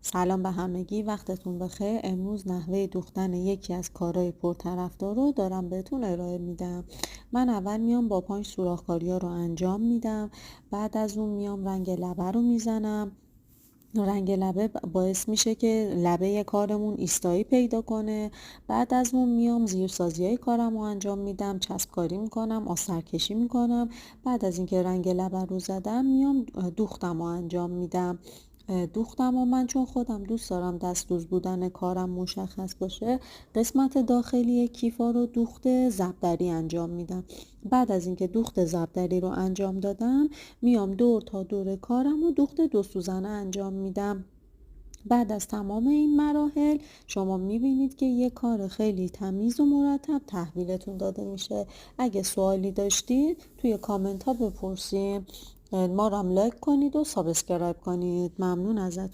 سلام به همگی، وقتتون بخیر. امروز نحوه دوختن یکی از کارهای پرطرفدار رو دارم بهتون ارائه میدم. من اول میام با پانچ سوراخ‌کاری ها رو انجام میدم. بعد از اون میام رنگ لبه رو میزنم. رنگ لبه باعث میشه که لبه کارمون ایستایی پیدا کنه. بعد از اون میام زیرسازی های کارم رو انجام میدم، چسبکاری میکنم، آسترکشی میکنم. بعد از اینکه رنگ لبه رو زدم میام دوختم رو انجام میدم. دوختم و من چون خودم دوست دارم دستدوز بودن کارم مشخص باشه، قسمت داخلی کیفا رو دوخت زبدری انجام میدم. بعد از اینکه دوخت زبدری رو انجام دادم میام دور تا دور کارم و دوخت دو سوزنه انجام میدم. بعد از تمام این مراحل شما میبینید که یه کار خیلی تمیز و مرتب تحویلتون داده میشه. اگه سوالی داشتید توی کامنت ها بپرسید. ما رو هم لایک کنید و سابسکرایب کنید. ممنون ازتون.